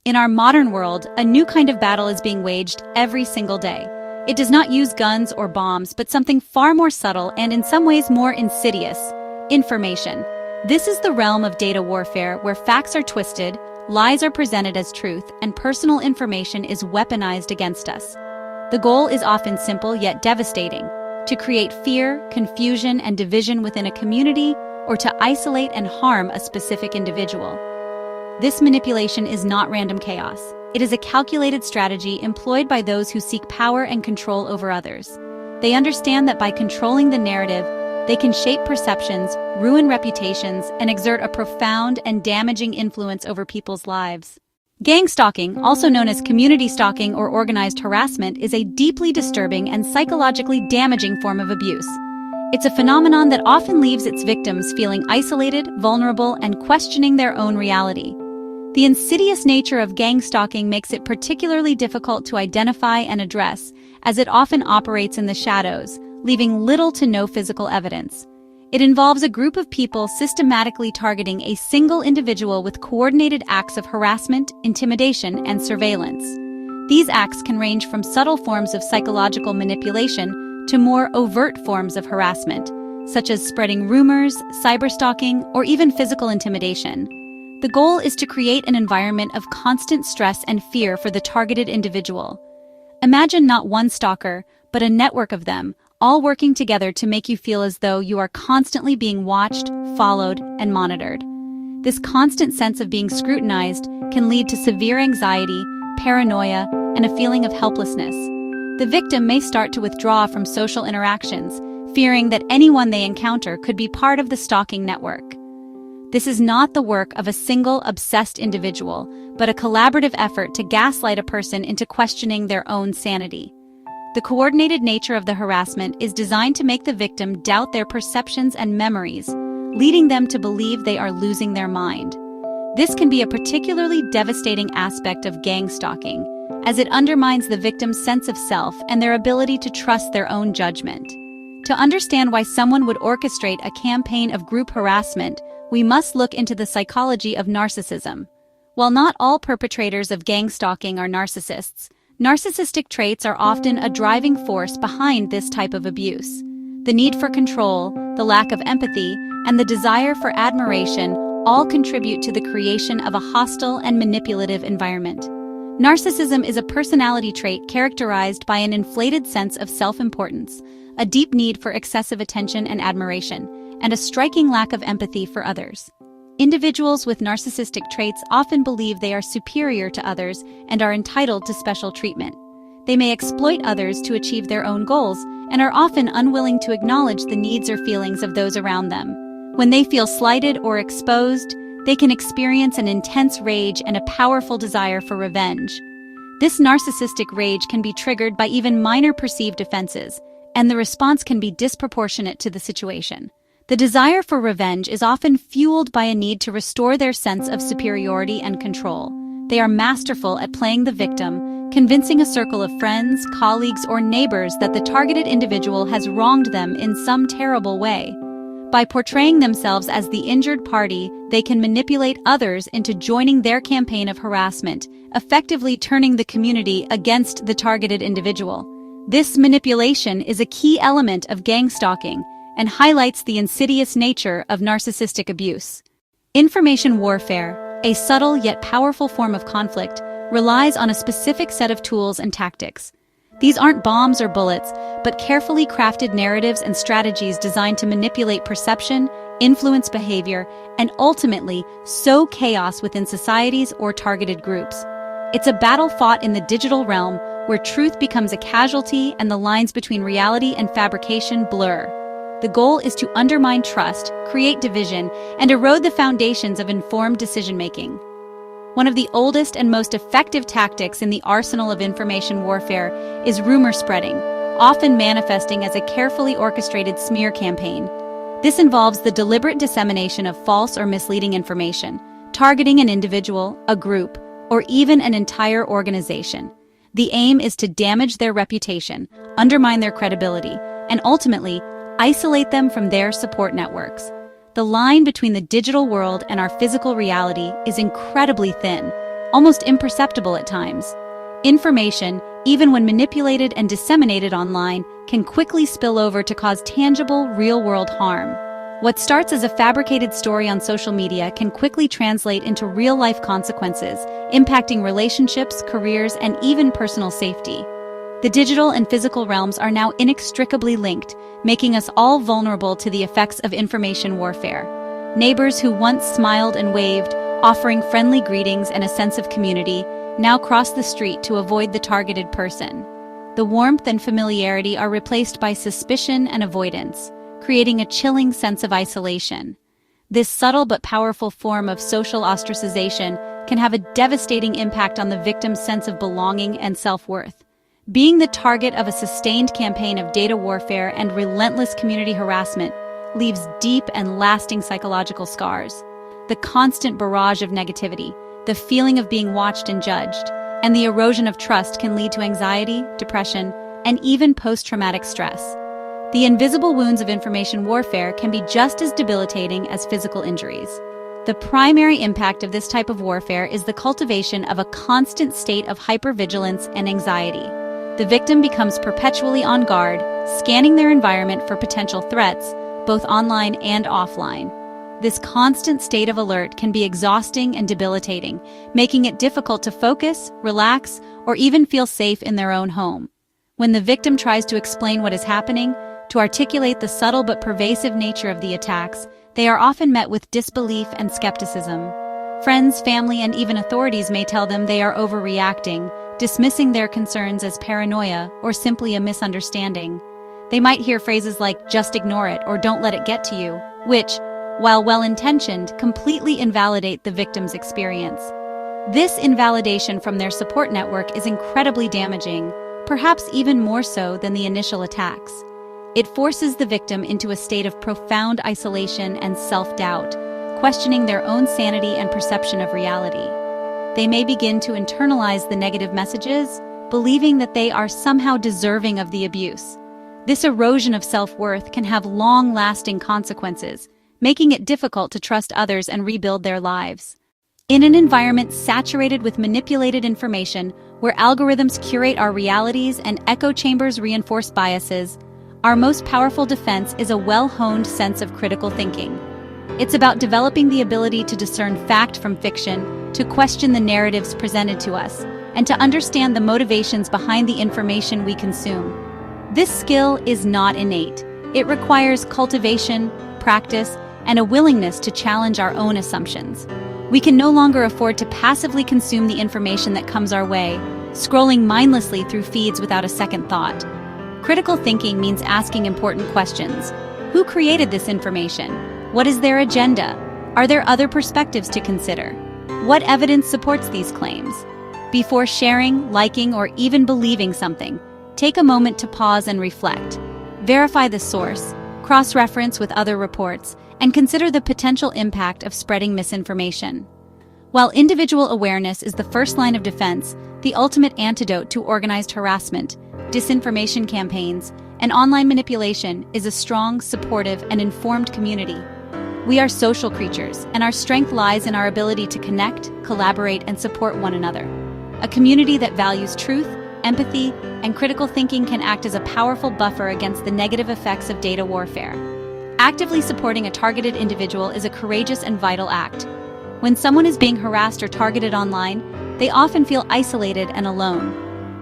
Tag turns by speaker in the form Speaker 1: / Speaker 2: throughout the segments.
Speaker 1: In our modern world, a new kind of battle is being waged every single day. It does not use guns or bombs, but something far more subtle and in some ways more insidious: information. This is the realm of data warfare, where facts are twisted, lies are presented as truth, and personal information is weaponized against us. The goal is often simple yet devastating: to create fear, confusion, and division within a community, or to isolate and harm a specific individual. This manipulation is not random chaos. It is a calculated strategy employed by those who seek power and control over others. They understand that by controlling the narrative, they can shape perceptions, ruin reputations, and exert a profound and damaging influence over people's lives. Gang stalking, also known as community stalking or organized harassment, is a deeply disturbing and psychologically damaging form of abuse. It's a phenomenon that often leaves its victims feeling isolated, vulnerable, and questioning their own reality. The insidious nature of gang stalking makes it particularly difficult to identify and address, as it often operates in the shadows, leaving little to no physical evidence. It involves a group of people systematically targeting a single individual with coordinated acts of harassment, intimidation, and surveillance. These acts can range from subtle forms of psychological manipulation to more overt forms of harassment, such as spreading rumors, cyberstalking, or even physical intimidation. The goal is to create an environment of constant stress and fear for the targeted individual. Imagine not one stalker, but a network of them, all working together to make you feel as though you are constantly being watched, followed, and monitored. This constant sense of being scrutinized can lead to severe anxiety, paranoia, and a feeling of helplessness. The victim may start to withdraw from social interactions, fearing that anyone they encounter could be part of the stalking network. This is not the work of a single obsessed individual, but a collaborative effort to gaslight a person into questioning their own sanity. The coordinated nature of the harassment is designed to make the victim doubt their perceptions and memories, leading them to believe they are losing their mind. This can be a particularly devastating aspect of gang stalking, as it undermines the victim's sense of self and their ability to trust their own judgment. To understand why someone would orchestrate a campaign of group harassment, we must look into the psychology of narcissism. While not all perpetrators of gang stalking are narcissists, narcissistic traits are often a driving force behind this type of abuse. The need for control, the lack of empathy, and the desire for admiration all contribute to the creation of a hostile and manipulative environment. Narcissism is a personality trait characterized by an inflated sense of self-importance, a deep need for excessive attention and admiration, and a striking lack of empathy for others. Individuals with narcissistic traits often believe they are superior to others and are entitled to special treatment. They may exploit others to achieve their own goals and are often unwilling to acknowledge the needs or feelings of those around them. When they feel slighted or exposed, they can experience an intense rage and a powerful desire for revenge. This narcissistic rage can be triggered by even minor perceived offenses, and the response can be disproportionate to the situation. The desire for revenge is often fueled by a need to restore their sense of superiority and control. They are masterful at playing the victim, convincing a circle of friends, colleagues, or neighbors that the targeted individual has wronged them in some terrible way. By portraying themselves as the injured party, they can manipulate others into joining their campaign of harassment, effectively turning the community against the targeted individual. This manipulation is a key element of gang stalking and highlights the insidious nature of narcissistic abuse. Information warfare, a subtle yet powerful form of conflict, relies on a specific set of tools and tactics. These aren't bombs or bullets, but carefully crafted narratives and strategies designed to manipulate perception, influence behavior, and ultimately sow chaos within societies or targeted groups. It's a battle fought in the digital realm where truth becomes a casualty and the lines between reality and fabrication blur. The goal is to undermine trust, create division, and erode the foundations of informed decision-making. One of the oldest and most effective tactics in the arsenal of information warfare is rumor spreading, often manifesting as a carefully orchestrated smear campaign. This involves the deliberate dissemination of false or misleading information, targeting an individual, a group, or even an entire organization. The aim is to damage their reputation, undermine their credibility, and ultimately isolate them from their support networks. The line between the digital world and our physical reality is incredibly thin, almost imperceptible at times. Information, even when manipulated and disseminated online, can quickly spill over to cause tangible, real-world harm. What starts as a fabricated story on social media can quickly translate into real-life consequences, impacting relationships, careers, and even personal safety. The digital and physical realms are now inextricably linked, making us all vulnerable to the effects of information warfare. Neighbors who once smiled and waved, offering friendly greetings and a sense of community, now cross the street to avoid the targeted person. The warmth and familiarity are replaced by suspicion and avoidance, creating a chilling sense of isolation. This subtle but powerful form of social ostracization can have a devastating impact on the victim's sense of belonging and self-worth. Being the target of a sustained campaign of data warfare and relentless community harassment leaves deep and lasting psychological scars. The constant barrage of negativity, the feeling of being watched and judged, and the erosion of trust can lead to anxiety, depression, and even post-traumatic stress. The invisible wounds of information warfare can be just as debilitating as physical injuries. The primary impact of this type of warfare is the cultivation of a constant state of hypervigilance and anxiety. The victim becomes perpetually on guard, scanning their environment for potential threats, both online and offline. This constant state of alert can be exhausting and debilitating, making it difficult to focus, relax, or even feel safe in their own home. When the victim tries to explain what is happening, to articulate the subtle but pervasive nature of the attacks, they are often met with disbelief and skepticism. Friends, family, and even authorities may tell them they are overreacting, dismissing their concerns as paranoia or simply a misunderstanding. They might hear phrases like, "just ignore it" or "don't let it get to you," which, while well-intentioned, completely invalidate the victim's experience. This invalidation from their support network is incredibly damaging, perhaps even more so than the initial attacks. It forces the victim into a state of profound isolation and self-doubt, questioning their own sanity and perception of reality. They may begin to internalize the negative messages, believing that they are somehow deserving of the abuse. This erosion of self-worth can have long-lasting consequences, making it difficult to trust others and rebuild their lives. In an environment saturated with manipulated information, where algorithms curate our realities and echo chambers reinforce biases, our most powerful defense is a well-honed sense of critical thinking. It's about developing the ability to discern fact from fiction, to question the narratives presented to us, and to understand the motivations behind the information we consume. This skill is not innate. It requires cultivation, practice, and a willingness to challenge our own assumptions. We can no longer afford to passively consume the information that comes our way, scrolling mindlessly through feeds without a second thought. Critical thinking means asking important questions. Who created this information? What is their agenda? Are there other perspectives to consider? What evidence supports these claims? Before sharing, liking, or even believing something, take a moment to pause and reflect. Verify the source, cross-reference with other reports, and consider the potential impact of spreading misinformation. While individual awareness is the first line of defense, the ultimate antidote to organized harassment, disinformation campaigns, and online manipulation is a strong, supportive, and informed community. We are social creatures, and our strength lies in our ability to connect, collaborate, and support one another. A community that values truth, empathy, and critical thinking can act as a powerful buffer against the negative effects of data warfare. Actively supporting a targeted individual is a courageous and vital act. When someone is being harassed or targeted online, they often feel isolated and alone.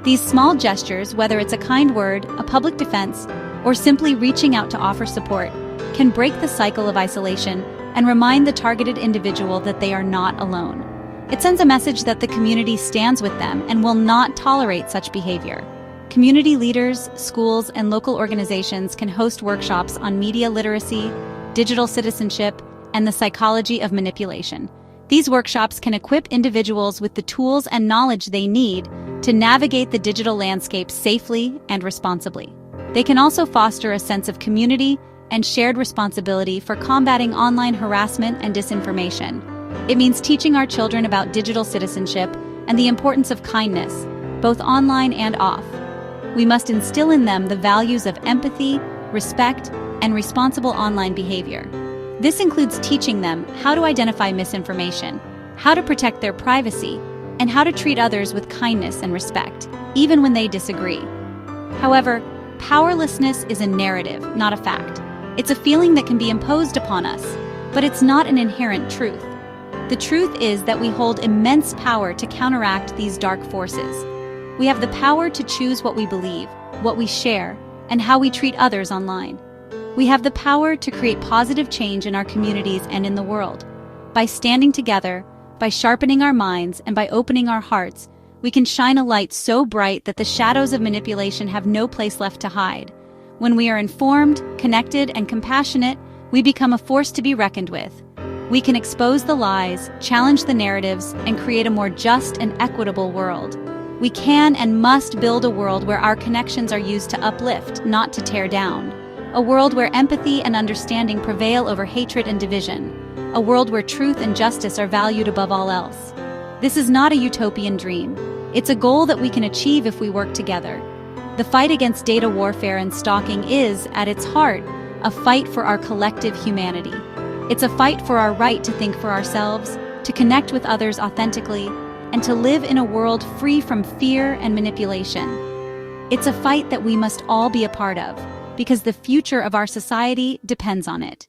Speaker 1: These small gestures, whether it's a kind word, a public defense, or simply reaching out to offer support, can break the cycle of isolation and remind the targeted individual that they are not alone. It sends a message that the community stands with them and will not tolerate such behavior. Community leaders, schools, and local organizations can host workshops on media literacy, digital citizenship, and the psychology of manipulation. These workshops can equip individuals with the tools and knowledge they need to navigate the digital landscape safely and responsibly. They can also foster a sense of community and shared responsibility for combating online harassment and disinformation. It means teaching our children about digital citizenship and the importance of kindness, both online and off. We must instill in them the values of empathy, respect, and responsible online behavior. This includes teaching them how to identify misinformation, how to protect their privacy, and how to treat others with kindness and respect, even when they disagree. However, powerlessness is a narrative, not a fact. It's a feeling that can be imposed upon us, but it's not an inherent truth. The truth is that we hold immense power to counteract these dark forces. We have the power to choose what we believe, what we share, and how we treat others online. We have the power to create positive change in our communities and in the world. By standing together, by sharpening our minds, and by opening our hearts, we can shine a light so bright that the shadows of manipulation have no place left to hide. When we are informed, connected, and compassionate, we become a force to be reckoned with. We can expose the lies, challenge the narratives, and create a more just and equitable world. We can and must build a world where our connections are used to uplift, not to tear down. A world where empathy and understanding prevail over hatred and division. A world where truth and justice are valued above all else. This is not a utopian dream. It's a goal that we can achieve if we work together. The fight against data warfare and stalking is, at its heart, a fight for our collective humanity. It's a fight for our right to think for ourselves, to connect with others authentically, and to live in a world free from fear and manipulation. It's a fight that we must all be a part of, because the future of our society depends on it.